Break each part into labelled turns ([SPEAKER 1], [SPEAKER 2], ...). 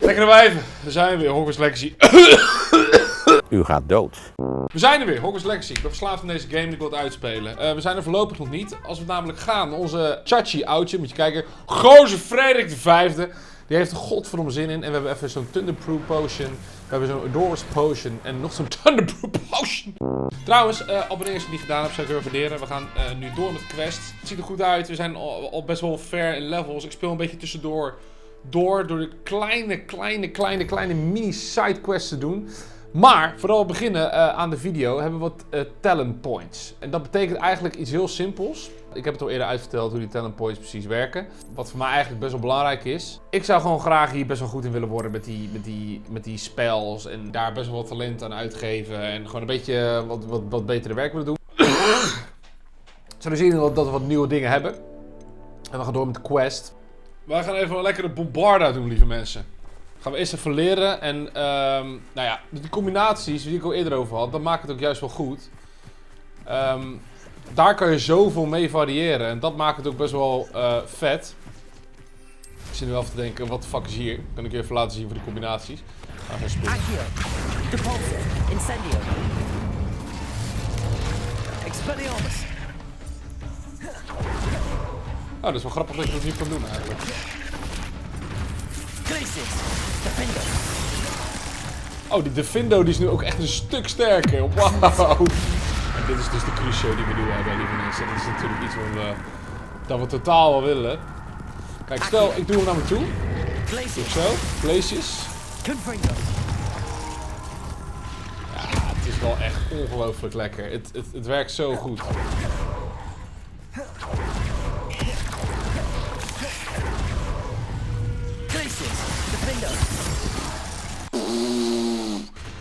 [SPEAKER 1] Lekkere wijven, we zijn weer, Hogwarts Legacy.
[SPEAKER 2] U gaat dood.
[SPEAKER 1] We zijn er weer, Hogwarts Legacy. Ik ben verslaafd aan deze game en ik wil het uitspelen. We zijn er voorlopig nog niet. Als we namelijk gaan, onze Chachi oudje, moet je kijken. Gozer Frederik V. Die heeft er godverdomme zin in. En we hebben even zo'n Thunderproof Potion. We hebben zo'n Doors Potion. En nog zo'n Thunderproof Potion. Trouwens, abonneer als je het niet gedaan hebt, zou ik heel waarderen. We gaan nu door met de quest. Het ziet er goed uit. We zijn al best wel ver in levels. Ik speel een beetje tussendoor. Door de kleine mini sidequests te doen. Maar, voordat we beginnen aan de video, hebben we wat talent points. En dat betekent eigenlijk iets heel simpels. Ik heb het al eerder uitverteld hoe die talent points precies werken. Wat voor mij eigenlijk best wel belangrijk is. Ik zou gewoon graag hier best wel goed in willen worden met die spels. En daar best wel wat talent aan uitgeven. En gewoon een beetje wat betere werk willen doen. Zullen we zien dat we wat nieuwe dingen hebben. En we gaan door met de quest. We gaan even een lekkere bombarda doen, lieve mensen. Gaan we eerst even leren en nou ja, die combinaties die ik al eerder over had, dat maakt het ook juist wel goed. Daar kan je zoveel mee variëren en dat maakt het ook best wel vet. Ik zit nu wel even te denken, wat de fuck is hier? Kan ik je even laten zien voor die combinaties. Gaan we spelen.
[SPEAKER 3] Incendio. Expelliarmus.
[SPEAKER 1] Oh, dat is wel grappig dat je dat niet kan doen eigenlijk. Oh, die Defindo die is nu ook echt een stuk sterker. Wauw. En dit is dus de crucio die we nu hebben, lieve mensen. Dat is natuurlijk iets dat we totaal wel willen. Kijk, stel, ik doe hem naar me toe. Doe zo, places. Ja, het is wel echt ongelooflijk lekker. Het werkt zo goed.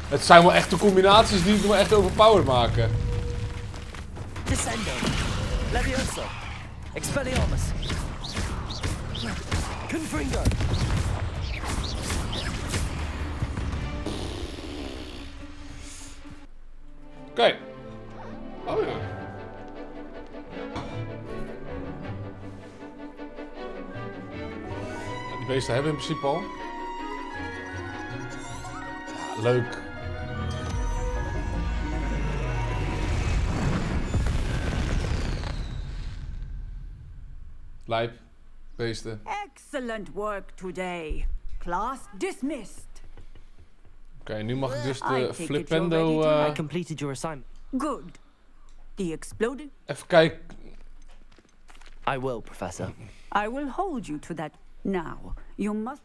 [SPEAKER 1] Het zijn wel echt de combinaties die het me echt overpowered maken.
[SPEAKER 3] Descendo. Levioso. Expelliarmus. Confringo.
[SPEAKER 1] Oké. Oh ja. Die beesten hebben in principe al. Ja, leuk. Lijp, beesten.
[SPEAKER 4] Excellent work today. Class dismissed.
[SPEAKER 1] Oké, nu mag ik dus de Flipendo...
[SPEAKER 3] I completed your assignment.
[SPEAKER 4] Good. The exploding.
[SPEAKER 1] Even kijken.
[SPEAKER 3] I will, Professor.
[SPEAKER 4] I will hold you to that. Now, you must...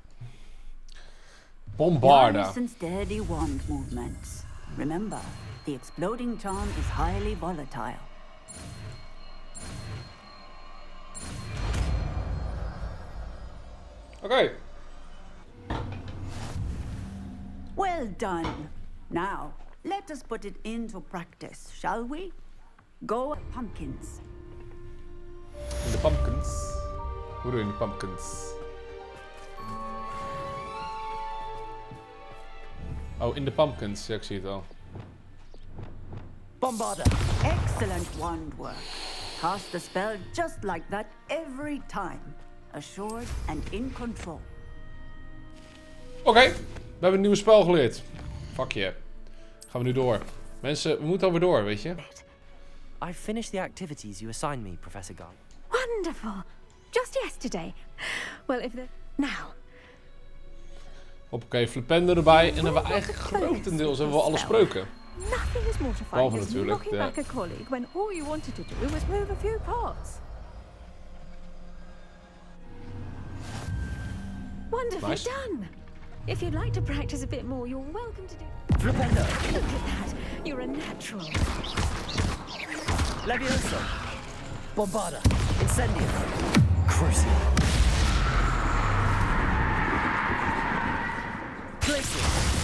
[SPEAKER 1] Bombarda.
[SPEAKER 4] Nice and steady wand movements. Remember, the exploding charm is highly volatile.
[SPEAKER 1] Oké.
[SPEAKER 4] Well done. Now, let us put it into practice, shall we? Go, pumpkins.
[SPEAKER 1] In de pumpkins. Hoe doe je in de pumpkins? Oh, in de pumpkins. Ja, ik zie het al.
[SPEAKER 3] Bombarda.
[SPEAKER 4] Excellent wand work. Cast the spell just like that every time. Assured and in control.
[SPEAKER 1] Oké, we hebben een nieuw spel geleerd. Fuck yeah. Gaan we nu door. Mensen, we moeten alweer door, weet je.
[SPEAKER 3] I finished the activities you assigned me, Professor Gunn.
[SPEAKER 5] Wonderful. Just yesterday. Well, if the... Now.
[SPEAKER 1] Hoppakee, Flipendo erbij. En dan hebben we eigenlijk grotendeels hebben we alle spreuken.
[SPEAKER 5] Nothing is mortifying
[SPEAKER 1] Behalve
[SPEAKER 5] as
[SPEAKER 1] natuurlijk
[SPEAKER 5] knocking back a colleague when all you wanted to do was move a few parts. Wonderfully
[SPEAKER 1] Nice.
[SPEAKER 5] done. If you'd like to practice a bit more, you're welcome to do...
[SPEAKER 3] Flipendo.
[SPEAKER 5] Look at that. You're a natural.
[SPEAKER 3] Levioso. Bombarda. Incendio. Crucio. Glacier.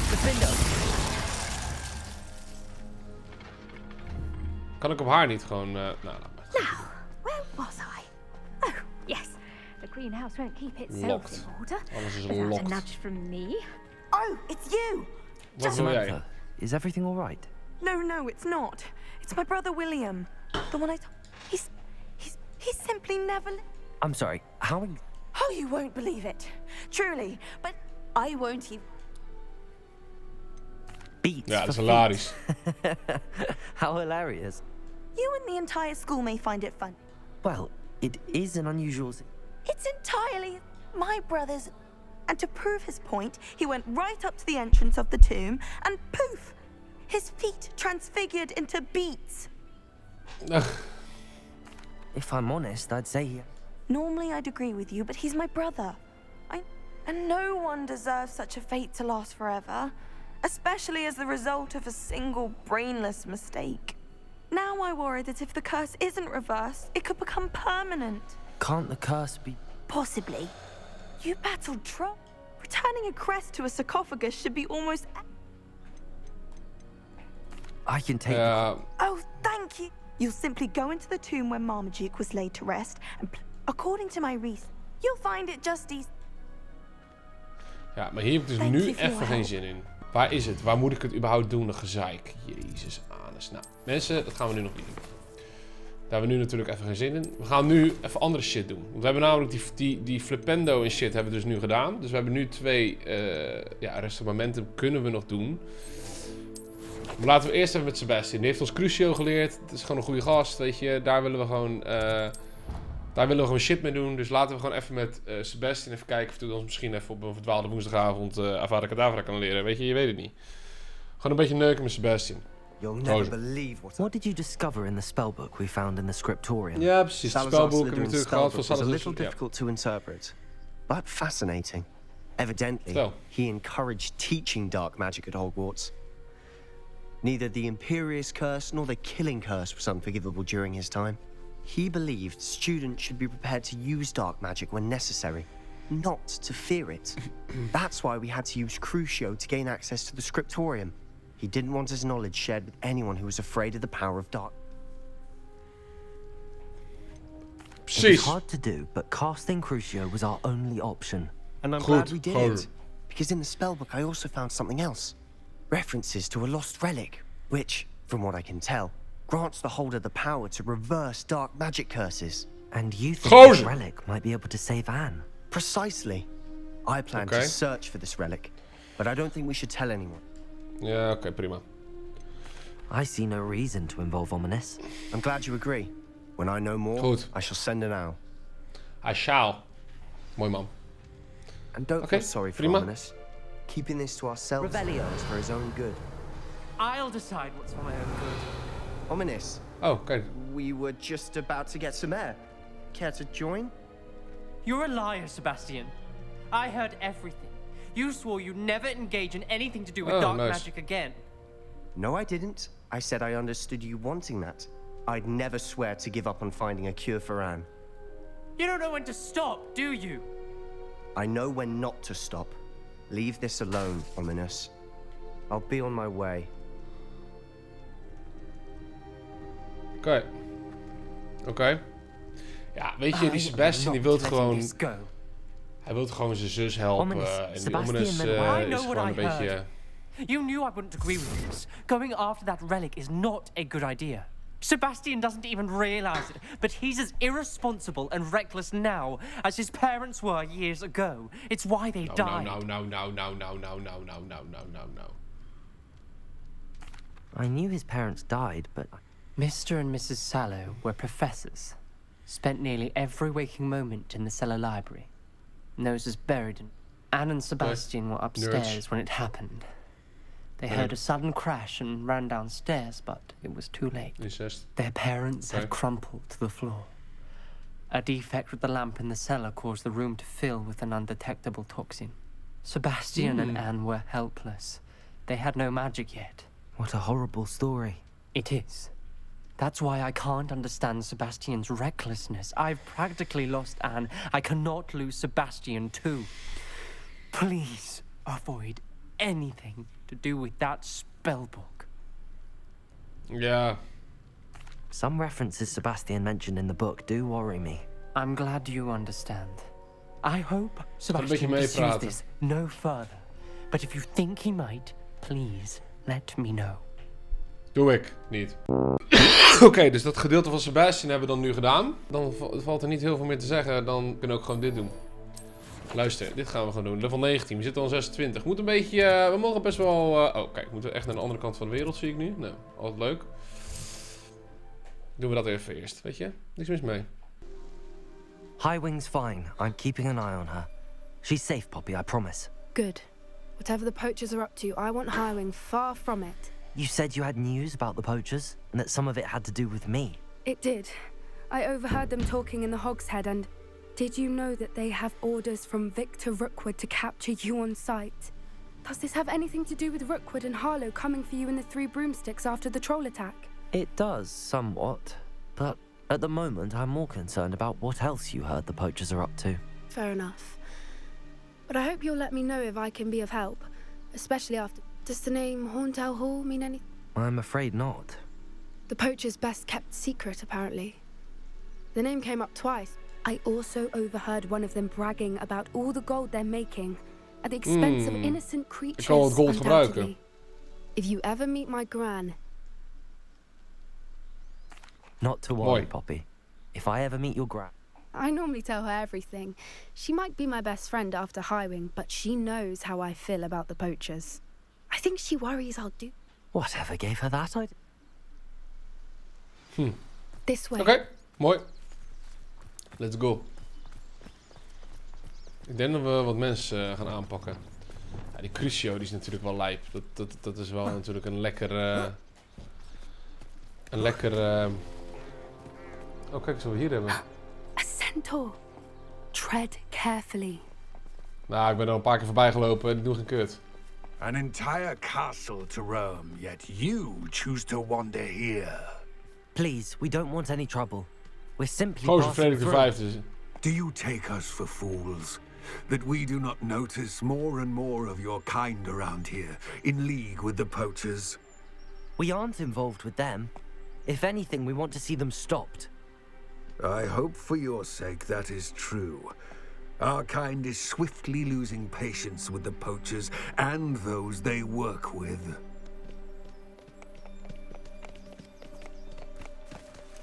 [SPEAKER 3] Defindo.
[SPEAKER 1] Kan ik op haar niet gewoon... nou.
[SPEAKER 5] Now, where was I? Oh, yes. The greenhouse won't keep itself
[SPEAKER 1] Locked.
[SPEAKER 5] in order
[SPEAKER 1] Alles is
[SPEAKER 5] without
[SPEAKER 1] locked.
[SPEAKER 5] a nudge from me.
[SPEAKER 4] Oh, it's you!
[SPEAKER 1] Wat wil jij?
[SPEAKER 3] Samantha, is everything all right?
[SPEAKER 6] No, it's not. It's my brother William. The one he's simply never...
[SPEAKER 3] I'm sorry, how...
[SPEAKER 6] Oh, you won't believe it. Truly. But I won't even.
[SPEAKER 3] Beats
[SPEAKER 1] Ja, dat is
[SPEAKER 3] for
[SPEAKER 1] hilarisch.
[SPEAKER 3] feet. How hilarious.
[SPEAKER 6] You and the entire school may find it fun.
[SPEAKER 3] Well, it is an unusual...
[SPEAKER 6] It's entirely my brother's. And to prove his point, he went right up to the entrance of the tomb and poof! His feet transfigured into beets.
[SPEAKER 3] If I'm honest, I'd say he...
[SPEAKER 6] Normally I'd agree with you, but he's my brother. And no one deserves such a fate to last forever, especially as the result of a single brainless mistake. Now I worry that if the curse isn't reversed, it could become permanent.
[SPEAKER 3] Can't the curse be...
[SPEAKER 6] Possibly. You battled troll. Returning a crest to a sarcophagus should be almost...
[SPEAKER 3] I can take...
[SPEAKER 6] Oh, thank you. You'll simply go into the tomb where Marmaduke was laid to rest, and according to my research, you'll find it just easy.
[SPEAKER 1] Ja, maar hier heb ik dus nu even geen zin in. Waar is het? Waar moet ik het überhaupt doen? Een gezeik. Jezus, anus. Nou, mensen, dat gaan we nu nog niet doen. Daar hebben we nu natuurlijk even geen zin in. We gaan nu even andere shit doen. Want we hebben namelijk die flipendo en shit hebben we dus nu gedaan. Dus we hebben nu 2 restaurementen kunnen we nog doen. Maar laten we eerst even met Sebastian. Die heeft ons Crucio geleerd. Het is gewoon een goede gast, weet je. Daar willen we gewoon shit mee doen. Dus laten we gewoon even met Sebastian even kijken of hij ons misschien even op een verdwaalde woensdagavond Avada Kedavra kan leren. Weet je, je weet het niet. Gewoon een beetje neuken met Sebastian.
[SPEAKER 7] You'll never believe
[SPEAKER 3] What did you discover in the spellbook we found in the scriptorium?
[SPEAKER 1] Ja, precies. Het spelboek hebben we natuurlijk gehad van
[SPEAKER 7] was a
[SPEAKER 1] Salazar.
[SPEAKER 7] little difficult to interpret, but fascinating. Evidently, he encouraged teaching dark magic at Hogwarts. Neither the Imperious Curse nor the Killing Curse was unforgivable during his time. He believed students should be prepared to use dark magic when necessary, not to fear it. That's why we had to use Crucio to gain access to the scriptorium. He didn't want his knowledge shared with anyone who was afraid of the power of dark.
[SPEAKER 3] It was hard to do, but casting Crucio was our only option.
[SPEAKER 7] And I'm glad we did it, because in the spellbook I also found something else. References to a lost relic, which, from what I can tell, grants the holder the power to reverse dark magic curses.
[SPEAKER 3] And you think this relic might be able to save Anne?
[SPEAKER 7] Precisely. I plan to search for this relic, but I don't think we should tell anyone.
[SPEAKER 1] Ja, oké, prima.
[SPEAKER 3] I see no reason to involve Ominous.
[SPEAKER 7] I'm glad you agree. When I know more, I shall send an owl.
[SPEAKER 1] I shall. Mooi man.
[SPEAKER 7] And don't feel sorry for Ominous. Keeping this to ourselves is for his own good.
[SPEAKER 8] I'll decide what's for my own good.
[SPEAKER 7] Ominous.
[SPEAKER 1] Oh, kijk.
[SPEAKER 7] We were just about to get some air. Care to join?
[SPEAKER 8] You're a liar, Sebastian. I heard everything. You swore you'd never engage in anything to do with dark magic again.
[SPEAKER 7] No, I didn't. I said I understood you wanting that. I'd never swear to give up on finding a cure for Anne.
[SPEAKER 8] You don't know when to stop, do you?
[SPEAKER 7] I know when not to stop. Leave this alone, Ominous. I'll be on my way.
[SPEAKER 1] Oké. Ja, weet je, die Sebastian die wil gewoon... Hij wil gewoon zijn zus helpen. En die Ominous is gewoon een beetje...
[SPEAKER 8] You knew I wouldn't agree with this. Going after that relic is not a good idea. Sebastian doesn't even realize it, but he's as irresponsible and reckless now as his parents were years ago. It's why they died.
[SPEAKER 1] No.
[SPEAKER 3] I knew his parents died, but...
[SPEAKER 8] Mr. and Mrs. Sallow were professors. Spent nearly every waking moment in the cellar library. Noses buried in... Anne and Sebastian were upstairs when it happened. They heard a sudden crash and ran downstairs, but it was too late. Their parents had crumpled to the floor. A defect with the lamp in the cellar caused the room to fill with an undetectable toxin. Sebastian and Anne were helpless. They had no magic yet.
[SPEAKER 3] What a horrible story.
[SPEAKER 8] It is. That's why I can't understand Sebastian's recklessness. I've practically lost Anne. I cannot lose Sebastian too. Please avoid anything to do with that spellbook.
[SPEAKER 1] Yeah.
[SPEAKER 3] Some references Sebastian mentioned in the book do worry me.
[SPEAKER 8] I'm glad you understand. I hope Sebastian pursues this no further. But if you think he might, please let me know.
[SPEAKER 1] Doe ik niet. Oké, dus dat gedeelte van Sebastian hebben we dan nu gedaan. Dan valt er niet heel veel meer te zeggen. Dan kunnen we ook gewoon dit doen. Luister, dit gaan we gewoon doen. Level 19, we zitten al 26. Moet een beetje, we mogen best wel... oh, kijk, moeten we echt naar de andere kant van de wereld, zie ik nu. Nou, altijd leuk. Doen we dat even eerst, weet je? Niks mis mee.
[SPEAKER 3] Highwing's fine. I'm keeping an eye on her. She's safe, Poppy, I promise.
[SPEAKER 9] Good. Whatever the poachers are up to, I want Highwing far from it.
[SPEAKER 3] You said you had news about the poachers, and that some of it had to do with me.
[SPEAKER 9] It did. I overheard them talking in the Hogshead, and did you know that they have orders from Victor Rookwood to capture you on sight? Does this have anything to do with Rookwood and Harlow coming for you in the Three Broomsticks after the troll attack?
[SPEAKER 3] It does, somewhat. But at the moment, I'm more concerned about what else you heard the poachers are up to.
[SPEAKER 9] Fair enough. But I hope you'll let me know if I can be of help, especially after... Does the name Horntail Hall mean anything?
[SPEAKER 3] I'm afraid not.
[SPEAKER 9] The poacher's best kept secret, apparently. The name came up twice. I also overheard one of them bragging about all the gold they're making at the expense of innocent creatures.
[SPEAKER 1] Ik kan het gold gebruiken.
[SPEAKER 9] If you ever meet my gran...
[SPEAKER 3] Not to worry, Poppy. If I ever meet your gran...
[SPEAKER 9] I normally tell her everything. She might be my best friend after Highwing, but she knows how I feel about the poachers. I think she worries I'll do...
[SPEAKER 3] Whatever gave her that idea?
[SPEAKER 9] This way.
[SPEAKER 1] Oké, mooi. Let's go. Ik denk dat we wat mensen gaan aanpakken. Ja, die Crucio die is natuurlijk wel lijp. Dat is wel natuurlijk een lekker... Oh, kijk eens wat we hier hebben.
[SPEAKER 9] A centaur. Tread carefully.
[SPEAKER 1] Nou, ik ben er al een paar keer voorbij gelopen en ik doe geen kut.
[SPEAKER 10] An entire castle to roam, yet you choose to wander here.
[SPEAKER 3] Please, we don't want any trouble. We're simply
[SPEAKER 1] Gozer Frederik V.
[SPEAKER 10] Do you take us for fools? That we do not notice more and more of your kind around here, in league with the poachers?
[SPEAKER 3] We aren't involved with them. If anything, we want to see them stopped.
[SPEAKER 10] I hope for your sake that is true. Our kind is swiftly losing patience with the poachers and those they work with.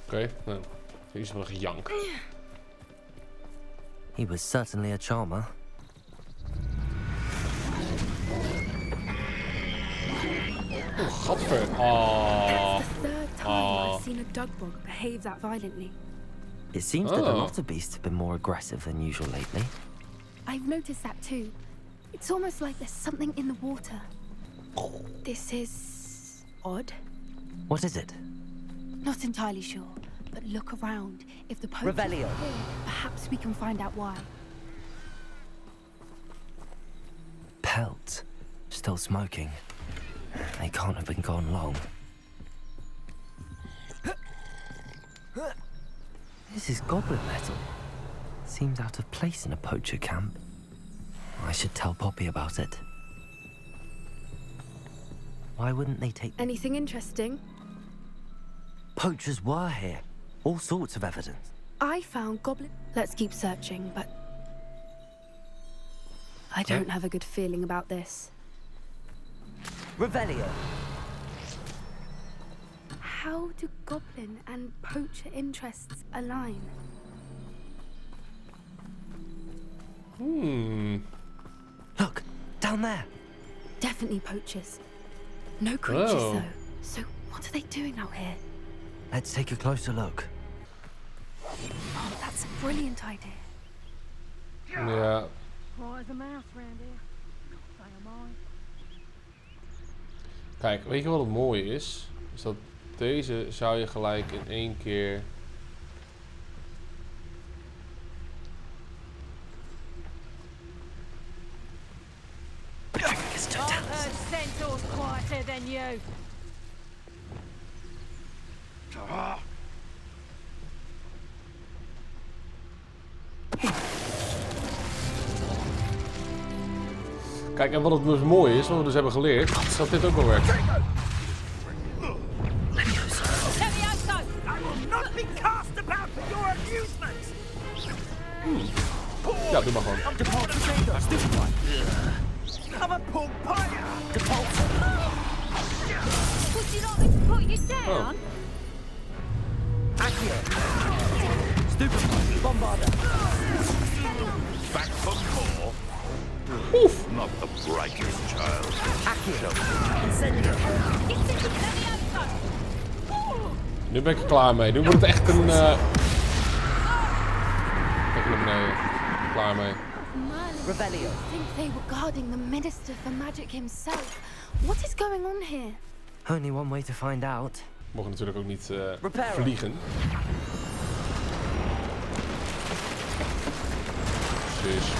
[SPEAKER 1] Oké, nou, hier is wel een gejank.
[SPEAKER 3] He was certainly a charmer.
[SPEAKER 1] Oh, godver.
[SPEAKER 9] That's the third time I've seen a dugbog behave that violently.
[SPEAKER 3] It seems that a lot of beasts have been more aggressive than usual lately.
[SPEAKER 9] I've noticed that too. It's almost like there's something in the water. This is... odd.
[SPEAKER 3] What is it?
[SPEAKER 9] Not entirely sure, but look around. If the poachers are here, perhaps we can find out why.
[SPEAKER 3] Pelt. Still smoking. They can't have been gone long. This is goblin metal. Seems out of place in a poacher camp. I should tell Poppy about it. Why wouldn't they take...
[SPEAKER 9] Anything interesting?
[SPEAKER 3] Poachers were here. All sorts of evidence.
[SPEAKER 9] I found goblin... Let's keep searching, but... I don't have a good feeling about this.
[SPEAKER 3] Revelio.
[SPEAKER 9] How do goblin and poacher interests align?
[SPEAKER 3] Look, down there.
[SPEAKER 9] Definitely poachers. No creatures though. So what are they doing out here?
[SPEAKER 3] Let's take a closer look.
[SPEAKER 9] Oh, that's a brilliant idea.
[SPEAKER 1] Ja. Kijk, weet je wat het mooie is? Is dat deze zou je gelijk in één keer...
[SPEAKER 5] Centaur's quieter than you.
[SPEAKER 1] Kijk, en wat het dus mooi is, wat we dus hebben geleerd, is dat dit ook wel werkt. Ja, doe maar gewoon.
[SPEAKER 5] Would you like me to put you down?
[SPEAKER 3] Accio. Stupefy. Bombarder.
[SPEAKER 11] Back for more?
[SPEAKER 1] Oef.
[SPEAKER 11] Not the brightest child.
[SPEAKER 1] Nu ben ik er klaar mee. Nu wordt het echt een... Kijk naar beneden. Klaar mee.
[SPEAKER 9] Rebellion. I think they were guarding the Minister for Magic himself. What is going on here?
[SPEAKER 3] Only one way to find out.
[SPEAKER 1] We mogen natuurlijk ook niet vliegen. Precies.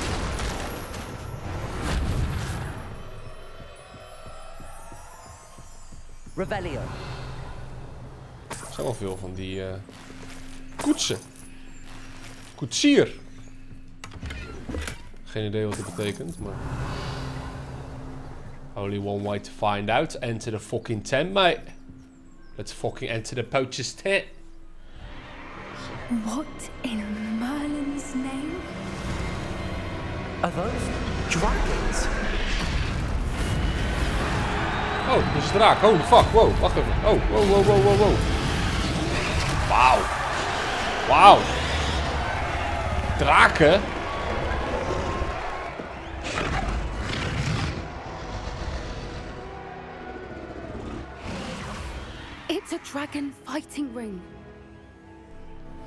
[SPEAKER 3] Rebellion.
[SPEAKER 1] Er zijn wel veel van die koetsen. Koetsier. Geen idee wat dit betekent, maar... Only one way to find out. Enter the fucking tent, mate. Let's fucking enter the poacher's tent.
[SPEAKER 9] What in Merlin's name?
[SPEAKER 3] Are those dragons?
[SPEAKER 1] Oh, dat is een draak. Holy fuck. Wow, wacht even. Oh, wow, wow, wow, wow, wow. Wauw. Wauw. Draken?
[SPEAKER 9] It's a dragon fighting ring.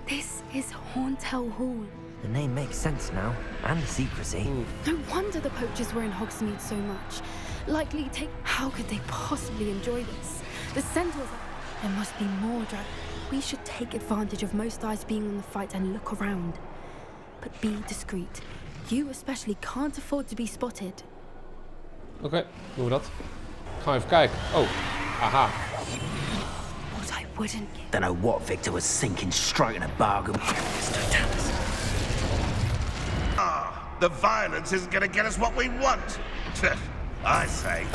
[SPEAKER 9] This is Hauntel Hall.
[SPEAKER 3] The name makes sense now, and the secrecy.
[SPEAKER 9] No wonder the poachers were in Hogsmeade so much. Likely take... How could they possibly enjoy this? The centaurs... There must be more dragons. We should take advantage of most eyes being on the fight and look around. But be discreet. You especially can't afford to be spotted.
[SPEAKER 1] Oké, doen we dat. Gaan we even kijken. Oh, aha.
[SPEAKER 9] What I wouldn't give.
[SPEAKER 12] Don't know what Victor was thinking, striking a bargain.
[SPEAKER 11] The violence isn't gonna get us what we want. I say.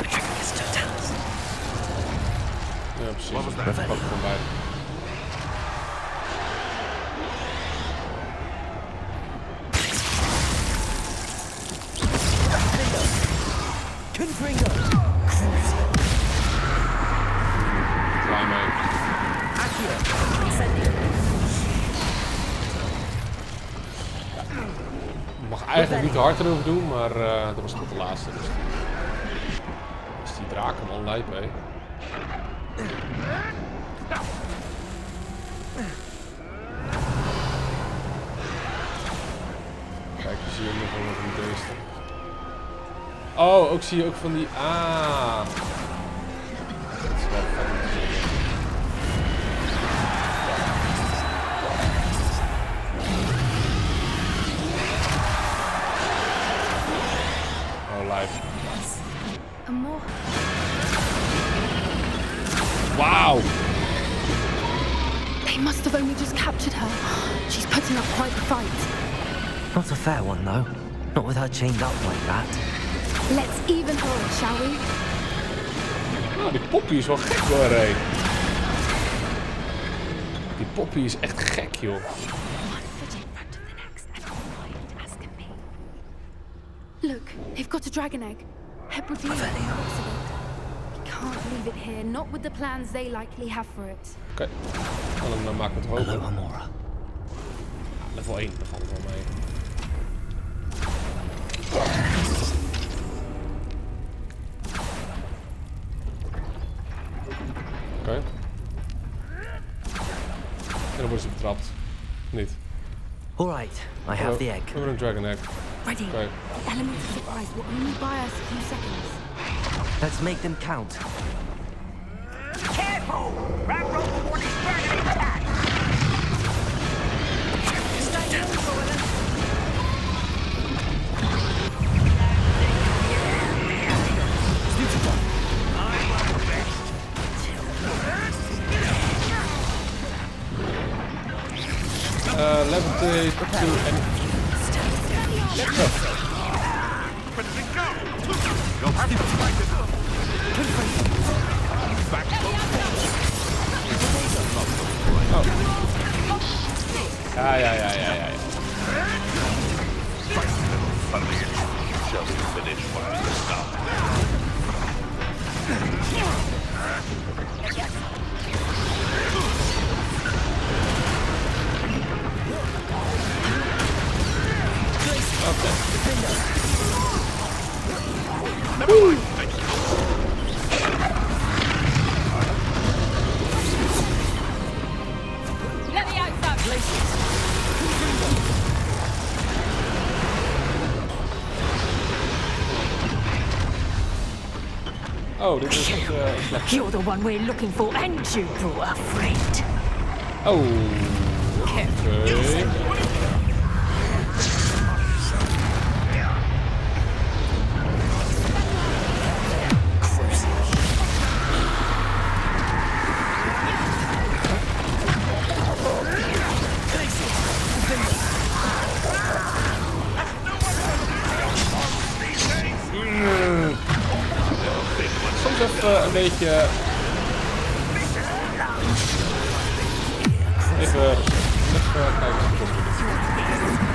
[SPEAKER 1] Ja, precies. Wat was dat? Voorbij. Klaar mee. Ik mag eigenlijk niet te hard erover doen, maar dat was tot de laatste. Dus die draken man lijp mee. Kijk, je ziet nog wel van deze. Oh, ook zie je ook van die... Ah. Dat is wel vet om te zien. Oh, live. Wow!
[SPEAKER 9] They must have only just captured her. She's putting up quite a fight.
[SPEAKER 3] Not a fair one, though. Not with her chained up like that.
[SPEAKER 9] Let's even her, shall we?
[SPEAKER 1] Oh, die Poppy is wel gek hoor, hé. Die Poppy is echt gek, joh.
[SPEAKER 9] Look, they've got a dragon egg. Hebridean. We can't leave it here, not with the plans they likely have for it.
[SPEAKER 1] Oké, dan maken we het hoger.
[SPEAKER 3] Amora.
[SPEAKER 1] Level 1, daar valt het wel mee. Oké. En dan worden ze betrapt. Niet.
[SPEAKER 3] Alright, I have the egg.
[SPEAKER 1] We hebben een dragon egg.
[SPEAKER 9] Ready.
[SPEAKER 1] Okay.
[SPEAKER 9] The element of surprise will only buy us a few seconds.
[SPEAKER 3] Let's make them count.
[SPEAKER 12] Careful! Right rope before they start an attack!
[SPEAKER 1] Levitate to and... Let's go!
[SPEAKER 11] You'll have to fight it. Back
[SPEAKER 1] Oh. Ja.
[SPEAKER 11] Spicy little funny. Just finish what you started.
[SPEAKER 1] Okay. Oh, dit is
[SPEAKER 5] You're the one we're looking for, and you brought a friend.
[SPEAKER 1] Oh. Okay. Soms even een beetje... Even kijken wat er komt.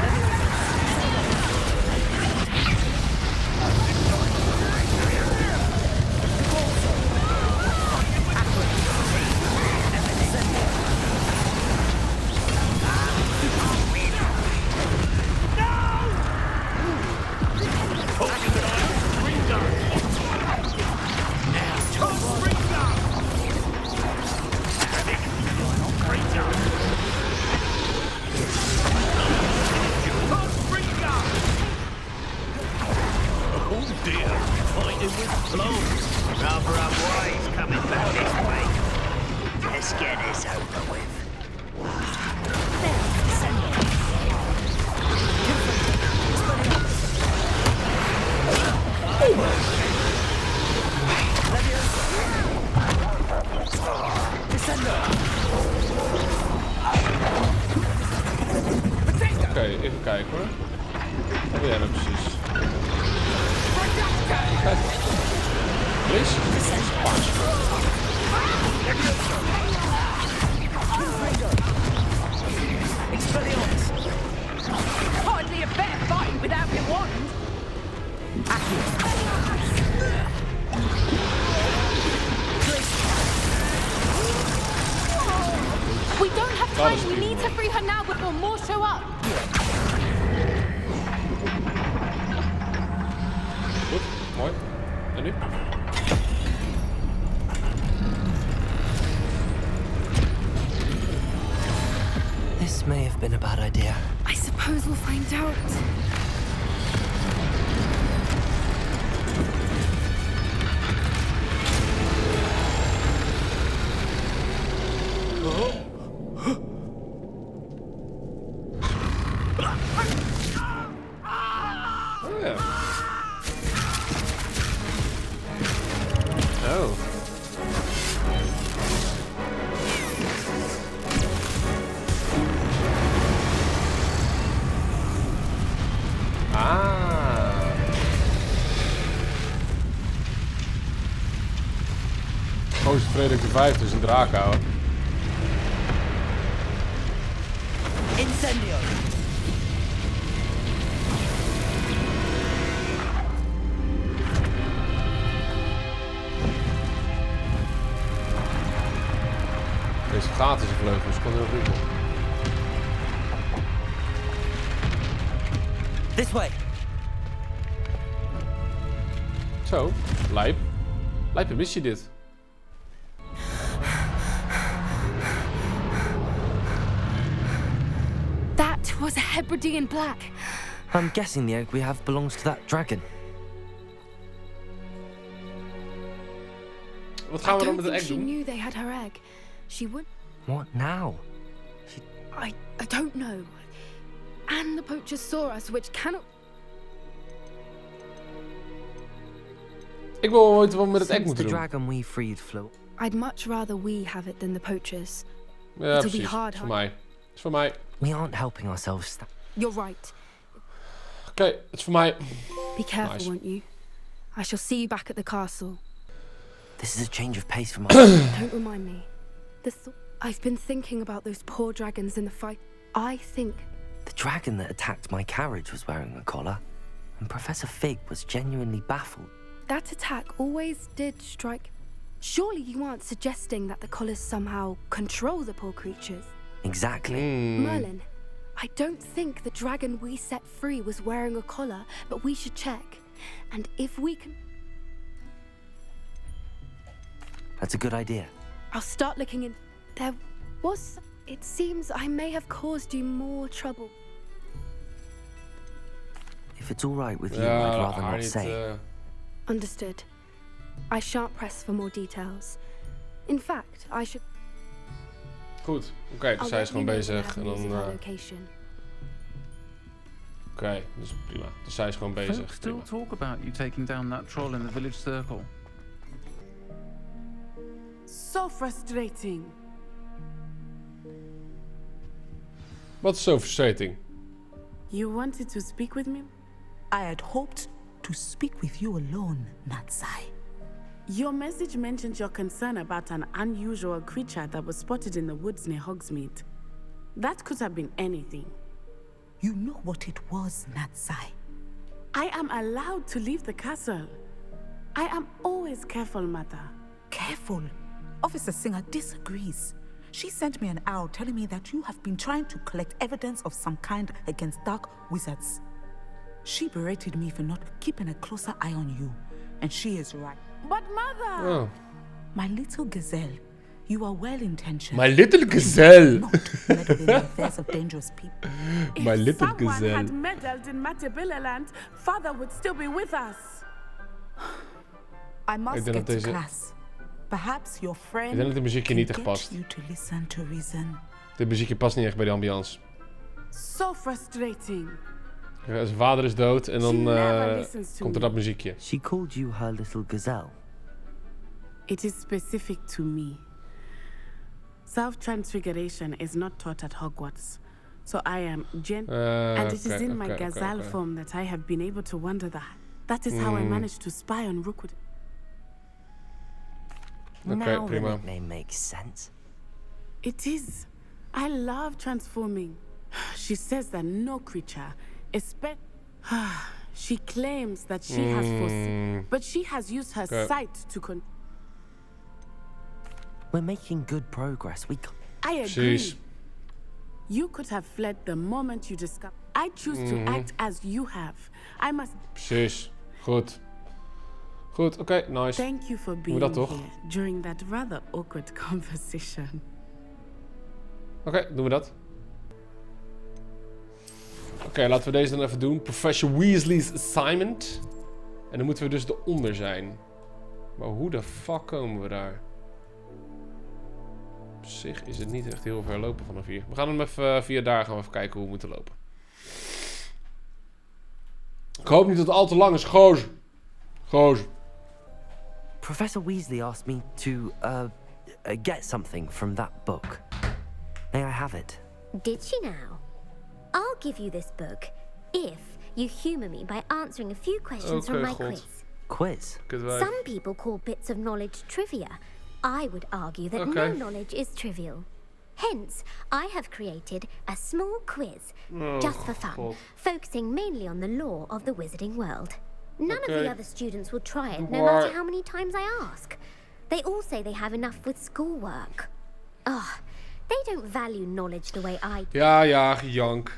[SPEAKER 1] Oké, even kijken hoor. Wat wil jij nou precies? Kijk. Please?
[SPEAKER 12] Hardly a better fight without your wand.
[SPEAKER 9] We don't have time. We need to free her now before more show up.
[SPEAKER 1] Goed, mooi. En nu?
[SPEAKER 3] This may have been a bad idea.
[SPEAKER 9] I suppose we'll find out.
[SPEAKER 1] Frederik de Vijfde is een draak, ouwe.
[SPEAKER 12] Incendio.
[SPEAKER 1] Deze gaat is een vleugel, dus ik kan heel goed.
[SPEAKER 3] This way.
[SPEAKER 1] Zo, lijp. Lijp, mis je dit?
[SPEAKER 9] That was a Hebridean black.
[SPEAKER 3] I'm guessing the egg we have belongs to that dragon.
[SPEAKER 1] Wat gaan we dan met de egg
[SPEAKER 9] She
[SPEAKER 1] doen?
[SPEAKER 9] knew they had her egg. She would.
[SPEAKER 3] What now?
[SPEAKER 9] I don't know. And the poachers saw us, which cannot.
[SPEAKER 1] Ik wil weten wat we met het egg moeten
[SPEAKER 3] the
[SPEAKER 1] doen.
[SPEAKER 3] dragon we freed flew.
[SPEAKER 9] I'd much rather we have it than the poachers.
[SPEAKER 1] Ja,
[SPEAKER 9] It'll
[SPEAKER 1] precies.
[SPEAKER 9] be hard.
[SPEAKER 1] Voor mij. Het is voor mij.
[SPEAKER 3] We aren't helping ourselves.
[SPEAKER 9] You're right.
[SPEAKER 1] Oké, het is voor mij.
[SPEAKER 9] Be careful,
[SPEAKER 1] Nice.
[SPEAKER 9] won't you? I shall see you back at the castle.
[SPEAKER 3] This is a change of pace from
[SPEAKER 9] Don't remind me. I've been thinking about those poor dragons in the fight. I think
[SPEAKER 3] the dragon that attacked my carriage was wearing a collar, and Professor Fig was genuinely baffled.
[SPEAKER 9] that attack always did strike. Surely you aren't suggesting that the collars somehow control the poor creatures?
[SPEAKER 3] Exactly.
[SPEAKER 9] Merlin, I don't think the dragon we set free was wearing a collar, but we should check. And if we can...
[SPEAKER 3] That's a good idea.
[SPEAKER 9] I'll start looking in. There was... It seems I may have caused you more trouble.
[SPEAKER 3] If it's all right with you, I'd rather not say.
[SPEAKER 9] Understood. I shan't press for more details. In fact, I should...
[SPEAKER 1] Goed, oké, dus hij is gewoon bezig en dan... Oké, dus prima. Dus hij is gewoon bezig.
[SPEAKER 13] Folks still talk about you taking down that troll in the village circle.
[SPEAKER 14] So frustrating.
[SPEAKER 1] Wat is zo frustrating?
[SPEAKER 14] You wanted to speak with me?
[SPEAKER 15] I had hoped to speak with you alone, Natsai.
[SPEAKER 14] Your message mentioned your concern about an unusual creature that was spotted in the woods near Hogsmeade. That could have been anything.
[SPEAKER 15] You know what it was, Natsai.
[SPEAKER 14] I am allowed to leave the castle. I am always careful, Mother.
[SPEAKER 15] Careful? Officer Singer disagrees. She sent me an owl telling me that you have been trying to collect evidence of some kind against dark wizards. She berated me for not keeping a closer eye on you, and she is right.
[SPEAKER 14] But Mother!
[SPEAKER 1] Oh.
[SPEAKER 15] My little gazelle, you are well-intentioned.
[SPEAKER 1] My little gazelle!
[SPEAKER 15] Not meddle in the affairs of dangerous people.
[SPEAKER 1] My little
[SPEAKER 14] If
[SPEAKER 1] gazelle.
[SPEAKER 14] someone had meddled in Matabeleland, Father would still be with us.
[SPEAKER 15] I must get to class. Perhaps your friend
[SPEAKER 1] Ik denk dat het muziekje niet echt past. Dit muziekje past niet echt bij de ambiance.
[SPEAKER 14] So frustrating.
[SPEAKER 1] Zijn vader is dood en dan komt er dat muziekje.
[SPEAKER 3] She called you her little gazelle.
[SPEAKER 14] It is specific to me. Self-transfiguration is not taught at Hogwarts. So I am and it is in my gazelle form that I have been able to wonder that. That is how I managed to spy on Rookwood.
[SPEAKER 3] Now the nickname makes sense.
[SPEAKER 14] It is. I love transforming. She says that no creature, she claims that she has foreseen, but she has used her sight to
[SPEAKER 3] We're making good progress.
[SPEAKER 14] I agree. You could have fled the moment you discovered. I choose to act as you have. I must.
[SPEAKER 1] Precies. Goed. Goed, oké, nice.
[SPEAKER 14] Thank you for being here during that rather awkward conversation.
[SPEAKER 1] Oké, doen we dat. Oké, laten we deze dan even doen. Professor Weasley's assignment. En dan moeten we dus eronder zijn. Maar hoe de fuck komen we daar? Op zich is het niet echt heel ver lopen vanaf hier. We gaan hem even via daar gaan we even kijken hoe we moeten lopen. Ik hoop niet dat het al te lang is, gozer. Gozer.
[SPEAKER 3] Professor Weasley asked me to get something from that book. May I have it?
[SPEAKER 16] Did she now? I'll give you this book if you humor me by answering a few questions from my quiz.
[SPEAKER 3] Quiz?
[SPEAKER 16] Some people call bits of knowledge trivia. I would argue that no knowledge is trivial. Hence, I have created a small quiz, just for fun, focusing mainly on the lore of the wizarding world. None of the other students will try it, no matter how many times I ask. They all say they have enough with schoolwork. They don't value knowledge the way I do.
[SPEAKER 1] Ja, gejank.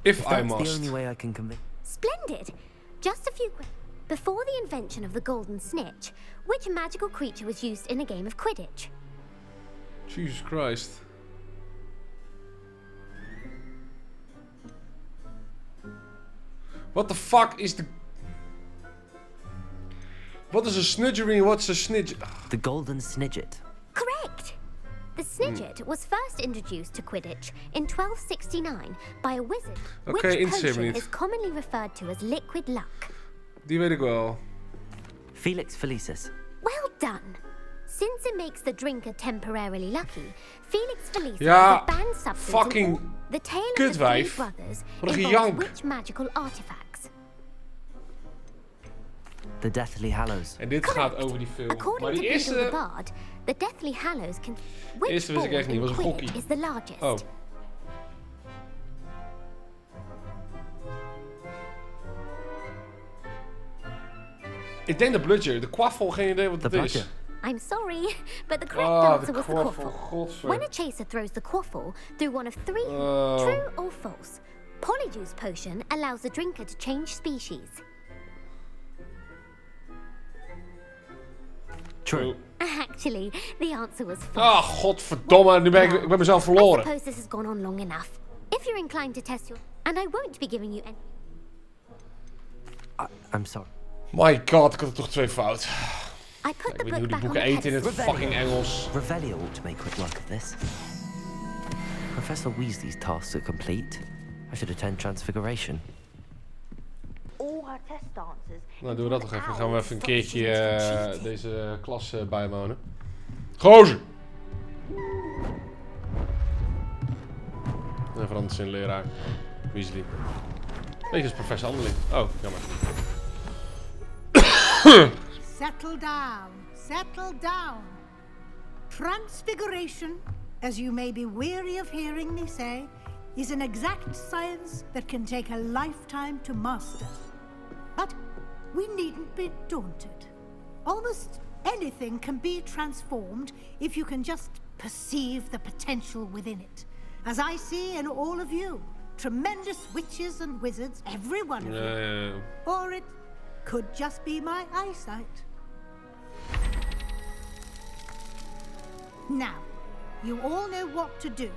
[SPEAKER 1] If I must.
[SPEAKER 3] That's the only way I can convince.
[SPEAKER 16] Splendid. Just a few questions. Before the invention of the golden snitch, which magical creature was used in a game of Quidditch?
[SPEAKER 1] Jesus Christ. What the fuck is the... What is a snudgery and what's a snidge?
[SPEAKER 3] The golden snidget.
[SPEAKER 16] Correct. The snidget was first introduced to Quidditch in 1269 by a wizard, which potion is commonly referred to as liquid luck.
[SPEAKER 1] Die weet ik wel.
[SPEAKER 3] Felix Felicis.
[SPEAKER 16] Well done. Since it makes the drinker temporarily lucky, Felix Felicis is
[SPEAKER 1] Ja,
[SPEAKER 16] a banned substance.
[SPEAKER 1] fucking
[SPEAKER 16] The tale of the
[SPEAKER 1] kutwijf.
[SPEAKER 16] three brothers
[SPEAKER 1] Wat een
[SPEAKER 16] involves
[SPEAKER 1] gejank.
[SPEAKER 16] which magical artifacts?
[SPEAKER 3] The Deathly Hallows.
[SPEAKER 1] En dit gaat over die film.
[SPEAKER 16] According
[SPEAKER 1] Maar
[SPEAKER 16] to
[SPEAKER 1] die
[SPEAKER 16] Beedle the
[SPEAKER 1] eerste...
[SPEAKER 16] Bard, the Deathly Hallows can... Which
[SPEAKER 1] Eerste wist ik echt niet, was een gokkie.
[SPEAKER 16] is the largest?
[SPEAKER 1] Oh. Ik denk de bludger. De kwaffel, geen idee wat het is.
[SPEAKER 16] I'm sorry, but the correct answer was the quaffle.
[SPEAKER 1] Godver.
[SPEAKER 16] When a chaser throws the quaffle through one of three, true or false, Polyjuice potion allows the drinker to change species.
[SPEAKER 3] True.
[SPEAKER 16] Actually, the answer was false.
[SPEAKER 1] Ah, godverdomme. Nu ben ik ben mezelf
[SPEAKER 16] I
[SPEAKER 1] verloren.
[SPEAKER 16] suppose this has gone on long enough. If you're inclined to test your... And I won't be giving you any...
[SPEAKER 3] I'm sorry.
[SPEAKER 1] My god, ik had er toch 2 fout.
[SPEAKER 16] I put
[SPEAKER 1] Ik weet niet hoe die boeken eten in het fucking Engels.
[SPEAKER 3] Revelio ought to make quick work of this. Professor Weasley's tasks are complete. I should attend Transfiguration.
[SPEAKER 16] All her test answers.
[SPEAKER 1] Nou, doen we dat toch even. Dan gaan we even een keertje deze klas bijwonen. Gozer! En verandert zijn leraar. Weasley. Deze is professor Anderling. Oh, jammer.
[SPEAKER 17] Settle down. Settle down. Transfiguration, as you may be weary of hearing me say, is an exact science that can take a lifetime to master. But we needn't be daunted. Almost anything can be transformed if you can just perceive the potential within it. As I see in all of you. Tremendous witches and wizards, every one of you. Or it could just be my eyesight. Now, you all know what to do.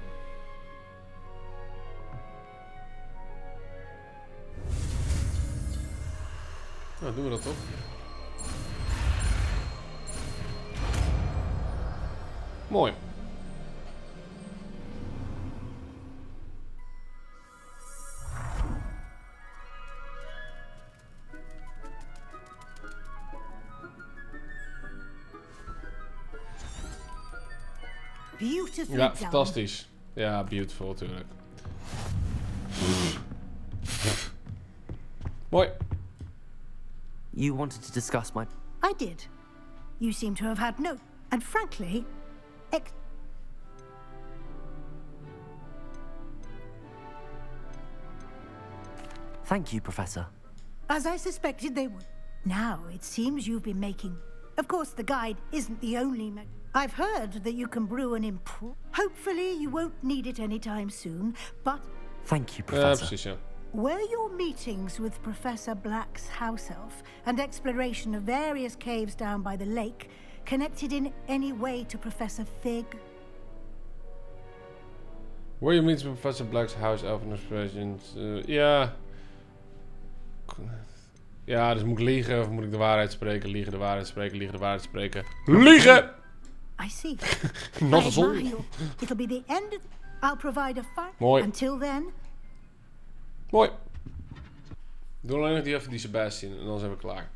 [SPEAKER 1] Nou, doen we dat toch? Mooi. Ja, fantastisch. Ja, beautiful natuurlijk. Mooi.
[SPEAKER 3] You wanted to discuss my...
[SPEAKER 17] I did. You seem to have had no... And frankly...
[SPEAKER 3] Thank you, Professor.
[SPEAKER 17] As I suspected they would. Now, it seems you've been making... Of course, the guide isn't the only... I've heard that you can brew an Hopefully, you won't need it anytime soon, but...
[SPEAKER 3] Thank you, Professor.
[SPEAKER 1] Precies, ja.
[SPEAKER 17] Were your meetings with Professor Black's house elf and exploration of various caves down by the lake connected in any way to Professor Fig?
[SPEAKER 1] Were your meetings with Professor Black's house elf and explorations? Ja. Ja, dus moet ik liegen of moet ik de waarheid spreken? Liegen, de waarheid spreken, liegen, de waarheid spreken. Liegen!
[SPEAKER 17] I see.
[SPEAKER 1] Not at all.
[SPEAKER 17] It'll be the end of... I'll provide a fight.
[SPEAKER 1] Mooi.
[SPEAKER 17] Until then...
[SPEAKER 1] Mooi. Doe alleen nog even die Sebastian en dan zijn we klaar.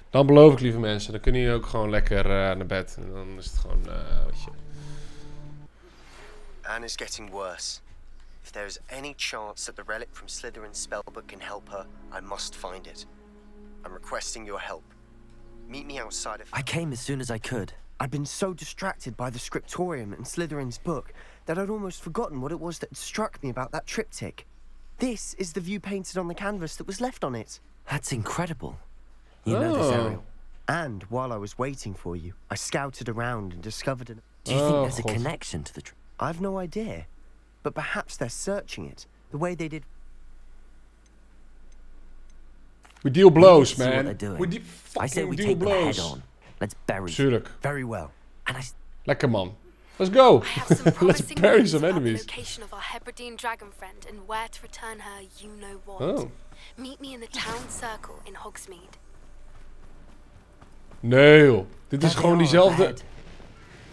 [SPEAKER 1] Dan beloof ik, lieve mensen, dan kunnen jullie ook gewoon lekker naar bed. En dan is het gewoon, weet je.
[SPEAKER 7] Anne is getting worse. If there is any chance that the relic from Slytherin's spellbook can help her, I must find it. I'm requesting your help. Meet me outside of...
[SPEAKER 3] I came as soon as I could.
[SPEAKER 7] I'd been so distracted by the scriptorium and Slytherin's book that I'd almost forgotten what it was that struck me about that triptych. This is the view painted on the canvas that was left on it.
[SPEAKER 3] That's incredible. You know this, Ariel.
[SPEAKER 7] And while I was waiting for you, I scouted around and discovered an...
[SPEAKER 3] Do you think there's a connection to the...
[SPEAKER 7] I've no idea. But perhaps they're searching it, the way they did...
[SPEAKER 1] We deal blows, man.
[SPEAKER 3] We I say we
[SPEAKER 1] deal
[SPEAKER 3] take
[SPEAKER 1] blows.
[SPEAKER 3] them head on. Let's bury
[SPEAKER 1] them.
[SPEAKER 7] Very well.
[SPEAKER 3] And I...
[SPEAKER 1] Lekker man. Let's go. Let's bury some enemies.
[SPEAKER 9] The location of our Hebridean dragon friend and where to return her, you know what.
[SPEAKER 1] Oh.
[SPEAKER 9] Meet me in the town circle in Hogsmeade.
[SPEAKER 1] Nee joh. Dit is gewoon diezelfde...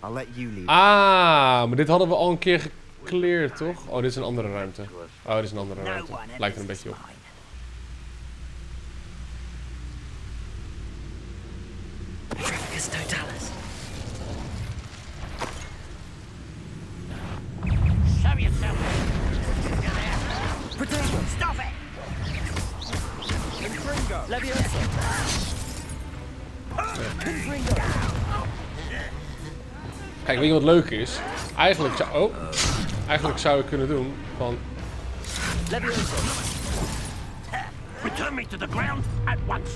[SPEAKER 7] I'll let you leave.
[SPEAKER 1] Ah, maar dit hadden we al een keer gecleared, toch? Oh, dit is een andere ruimte. Oh, dit is een andere ruimte. Lijkt er een beetje op.
[SPEAKER 3] Trafficus totalis.
[SPEAKER 12] Show yourself.
[SPEAKER 3] Potato.
[SPEAKER 12] Stop it.
[SPEAKER 3] Confringo. Leviosa. Confringo.
[SPEAKER 1] Kijk, weet je wat leuk is? Eigenlijk zou ik kunnen doen van...
[SPEAKER 3] Leviosa.
[SPEAKER 12] Return me to the ground at once.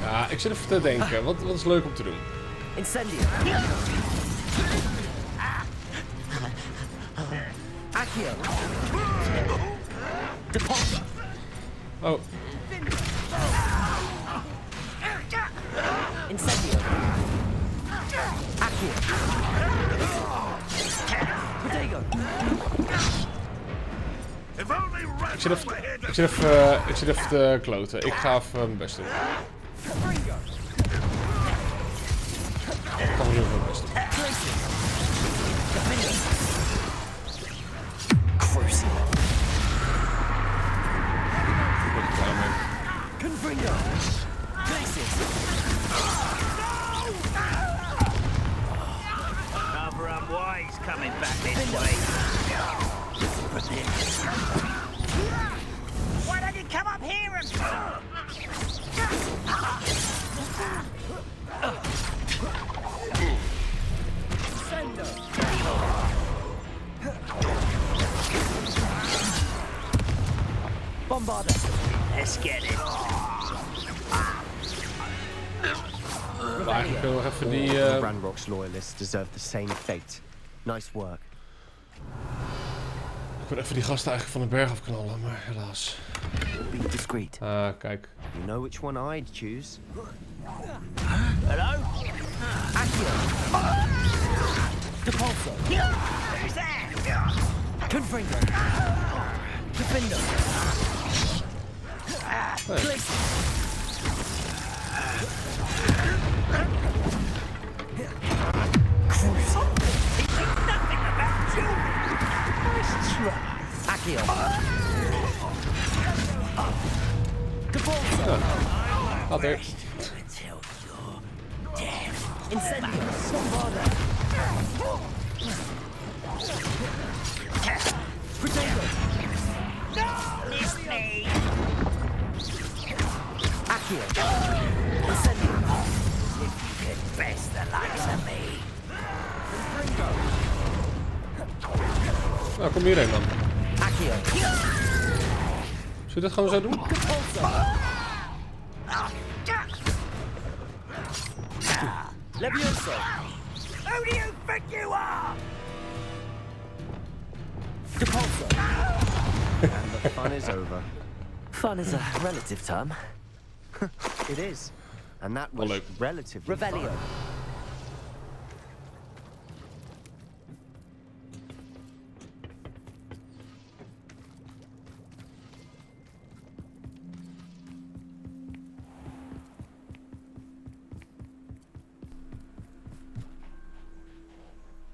[SPEAKER 1] Ja, ik zit even te denken. Wat is leuk om te doen?
[SPEAKER 3] Incendio. Accio. Deposit.
[SPEAKER 1] Oh.
[SPEAKER 3] Incendio. Accio. Protego.
[SPEAKER 11] If only Red
[SPEAKER 1] Ik zit even te kloten. Ik ga even mijn best doen. Ik ga even mijn best doen.
[SPEAKER 12] Coming back this way. Why don't you come up here and...
[SPEAKER 3] Bombarder.
[SPEAKER 12] Let's get it.
[SPEAKER 1] Eigenlijk nog even die...
[SPEAKER 7] Ranrock's loyalists deserve the same fate. Nice work.
[SPEAKER 1] Ik wil even die gasten eigenlijk van de berg afknallen, maar helaas.
[SPEAKER 3] Be discreet.
[SPEAKER 1] Ah, kijk.
[SPEAKER 7] You know which one I'd choose.
[SPEAKER 12] Hello?
[SPEAKER 3] Accio. Depulso.
[SPEAKER 12] Who's there?
[SPEAKER 3] Confringo. Defender. Accio.
[SPEAKER 1] Gaat er.
[SPEAKER 3] Incendio. Bombarder. Potato.
[SPEAKER 12] Miss me.
[SPEAKER 3] Accio. Incendio.
[SPEAKER 12] If you could best the likes of me.
[SPEAKER 1] Nou, kom hierheen dan.
[SPEAKER 3] Accio.
[SPEAKER 1] Zullen we dit gewoon zo doen?
[SPEAKER 3] Levioso.
[SPEAKER 12] Who do you think you are?
[SPEAKER 3] Depulso.
[SPEAKER 7] And the fun is over.
[SPEAKER 3] Fun is a relative term.
[SPEAKER 7] It is. And that was relatively
[SPEAKER 3] Revelio.
[SPEAKER 7] fun.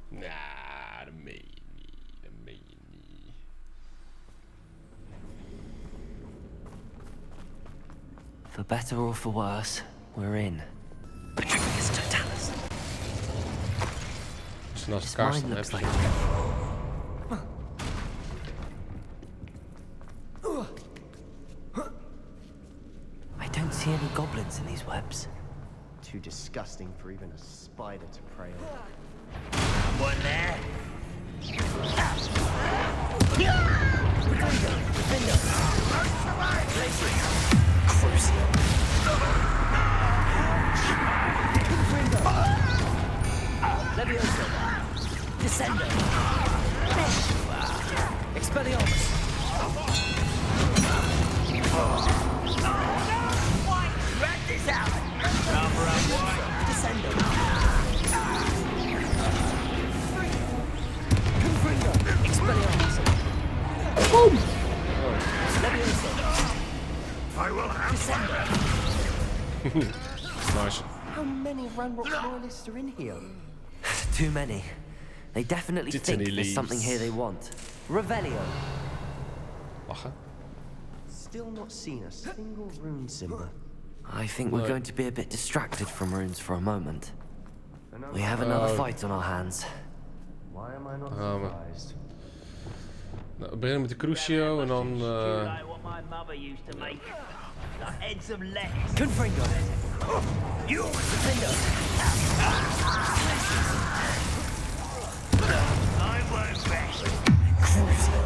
[SPEAKER 1] Nah, dat meen je niet. Dat meen je niet.
[SPEAKER 3] For better or for worse, we're in. Petrificus totalis.
[SPEAKER 1] Als je naast
[SPEAKER 3] This
[SPEAKER 1] elkaar
[SPEAKER 3] mine
[SPEAKER 1] staan
[SPEAKER 3] looks
[SPEAKER 1] hebt.
[SPEAKER 3] like... I don't see any goblins in these webs.
[SPEAKER 7] Too disgusting for even a spider to prey on.
[SPEAKER 12] One there.
[SPEAKER 3] Levioso. Descendo. Expelliarmus.
[SPEAKER 12] Rat this out. Cover up, boy.
[SPEAKER 3] Descendo. Confringo. Expelliarmus.
[SPEAKER 1] Boom!
[SPEAKER 3] Levioso.
[SPEAKER 11] I will have
[SPEAKER 3] Descendo.
[SPEAKER 1] Nice.
[SPEAKER 3] How many Ranrock loyalists are in here? Too many. They definitely think there's something here they want. Revelio.
[SPEAKER 1] Lachen.
[SPEAKER 7] Still not seen a single rune symbol.
[SPEAKER 3] I think we're going to be a bit distracted from runes for a moment. We have another fight on our hands.
[SPEAKER 7] Why am I not surprised?
[SPEAKER 1] Nou, we beginnen met de Crucio en dan...
[SPEAKER 12] Like what my mother used to make. The heads of lettuce.
[SPEAKER 3] Confringo.
[SPEAKER 12] You
[SPEAKER 3] Defender.
[SPEAKER 12] I won't best.
[SPEAKER 3] Confringo.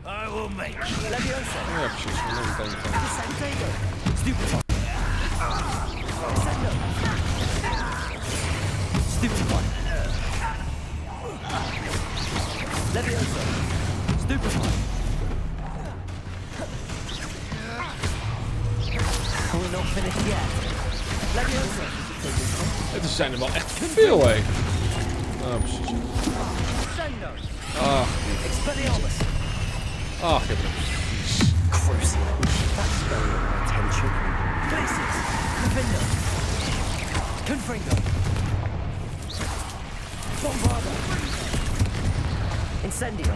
[SPEAKER 12] I will make you.
[SPEAKER 3] Levioso.
[SPEAKER 1] Ja, precies. We doen het dan gewoon.
[SPEAKER 3] Descendo. Stupefy. Descendo. Stupefy. Leviosa. Stupefy. We're not finished yet. Leviosa.
[SPEAKER 1] Het zijn er wel echt veel, hé. Oh, precies. Ah.
[SPEAKER 3] Expelliarmus.
[SPEAKER 1] Ach, ik heb het.
[SPEAKER 3] Crucial. That's very my attention. Places. Confindo. Confringo. Bombardo. Incendio.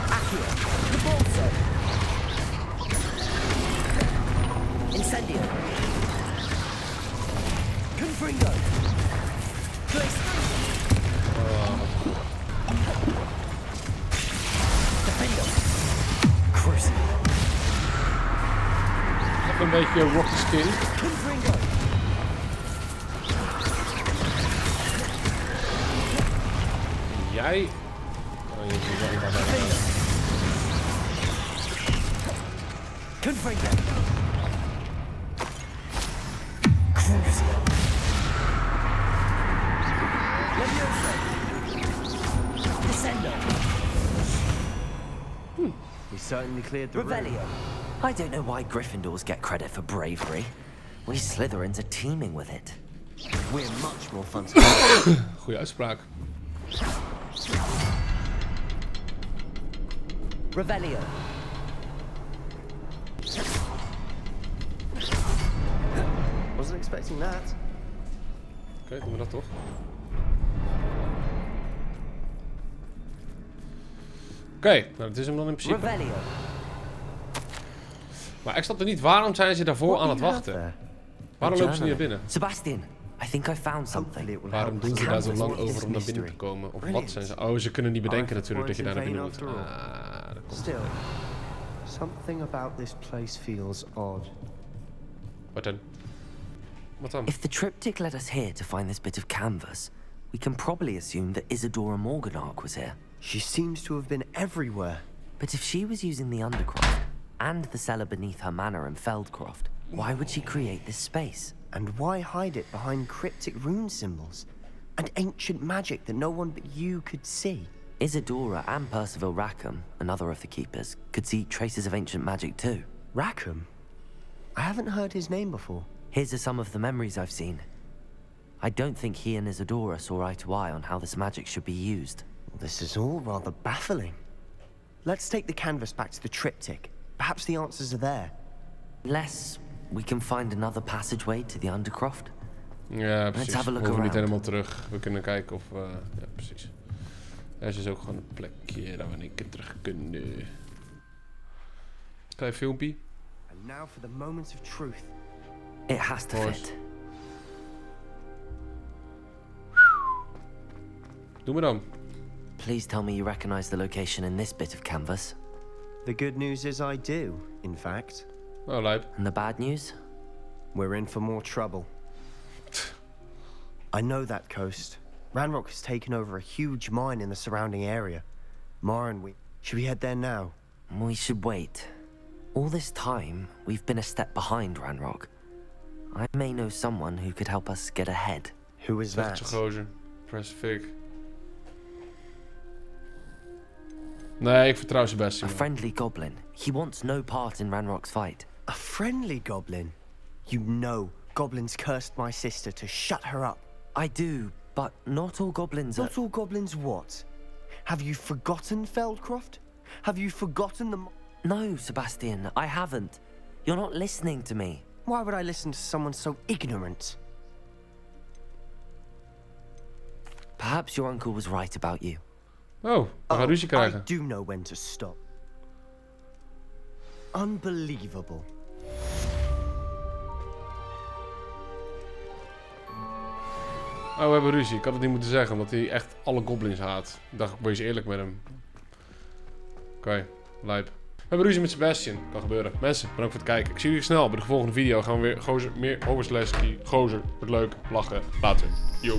[SPEAKER 3] Accio. Rebolso. Incendio. Confringo. Place. Defendo. Crucial.
[SPEAKER 1] Even een beetje rocky skin.
[SPEAKER 3] Confringo.
[SPEAKER 1] Jij? Oh, je zit wel bij mij.
[SPEAKER 3] Confringo. Crucial. Leviosa. Descendo.
[SPEAKER 7] We certainly cleared the
[SPEAKER 3] Revelio.
[SPEAKER 7] room.
[SPEAKER 3] I don't know why Gryffindors get credit for bravery. We Slytherins are teeming with it.
[SPEAKER 7] We're much more fun to
[SPEAKER 1] Goeie uitspraak.
[SPEAKER 3] Revelio.
[SPEAKER 7] Wasn't expecting that.
[SPEAKER 1] Oké, doen we dat toch? Oké, nou dat is hem dan in principe.
[SPEAKER 3] Revelio.
[SPEAKER 1] Maar ik snap er niet, waarom zijn ze daarvoor aan het wachten? Waarom lopen ze niet naar binnen?
[SPEAKER 3] Sebastian, I think I found something.
[SPEAKER 1] Waarom doen ze daar zo lang over om naar binnen te komen? Of wat zijn ze? Oh, ze kunnen niet bedenken natuurlijk dat je daar naar binnen moet. Ah, dat komt.
[SPEAKER 7] Still, something about this place feels odd.
[SPEAKER 1] Wat dan? Wat dan?
[SPEAKER 3] If the triptych led us here to find this bit of canvas, we can probably assume that Isadora Morganach was here.
[SPEAKER 7] She seems to have been everywhere.
[SPEAKER 3] But if she was using the Undercroft and the cellar beneath her manor in Feldcroft, why would she create this space?
[SPEAKER 7] And why hide it behind cryptic rune symbols? And ancient magic that no one but you could see?
[SPEAKER 3] Isadora and Percival Rackham, another of the keepers, could see traces of ancient magic too.
[SPEAKER 7] Rackham? I haven't heard his name before.
[SPEAKER 3] Here's some of the memories I've seen. I don't think he and Isadora saw eye to eye on how this magic should be used.
[SPEAKER 7] This is all rather baffling. Let's take the canvas back to the triptych. Perhaps the answers are there.
[SPEAKER 3] Unless we can find another passageway to the Undercroft.
[SPEAKER 1] Ja, precies.
[SPEAKER 3] Let's have a look
[SPEAKER 1] We hoeven niet
[SPEAKER 3] around.
[SPEAKER 1] helemaal terug. We kunnen kijken of... ja, precies. Er is dus ook gewoon een plekje daar we een keer terug kunnen. Klein filmpje.
[SPEAKER 7] And now for the moments of truth.
[SPEAKER 3] It has to fit.
[SPEAKER 1] Doe maar dan.
[SPEAKER 3] Please tell me you recognize the location in this bit of canvas.
[SPEAKER 7] The good news is I do, in fact.
[SPEAKER 1] Oh, lijp.
[SPEAKER 3] And the bad news?
[SPEAKER 7] We're in for more trouble. I know that coast. Ranrock has taken over a huge mine in the surrounding area. Mara and we... Should we head there now?
[SPEAKER 3] We should wait. All this time, we've been a step behind Ranrock. I may know someone who could help us get ahead.
[SPEAKER 7] Who is that?
[SPEAKER 1] Pacific. Nee, ik vertrouw Sebastian.
[SPEAKER 3] A friendly goblin. He wants no part in Ranrock's fight.
[SPEAKER 7] A friendly goblin? You know goblins cursed my sister to shut her up.
[SPEAKER 3] I do, but not all goblins are...
[SPEAKER 7] Not all goblins what? Have you forgotten Feldcroft? Have you forgotten the...
[SPEAKER 3] No, Sebastian, I haven't. You're not listening to me.
[SPEAKER 7] Why would I listen to someone so ignorant?
[SPEAKER 3] Perhaps your uncle was right about you.
[SPEAKER 1] Oh, we gaan ruzie krijgen.
[SPEAKER 7] I do know when to stop. Unbelievable.
[SPEAKER 1] Oh, we hebben ruzie. Ik had het niet moeten zeggen, omdat hij echt alle goblins haat. Ik dacht, ik wees eerlijk met hem. Oké, lijp. We hebben ruzie met Sebastian. Kan gebeuren. Mensen, bedankt voor het kijken. Ik zie jullie snel bij de volgende video. Gaan we weer meer Hogwarts Legacy. Gozer, wordt leuk, lachen. Later. Yo.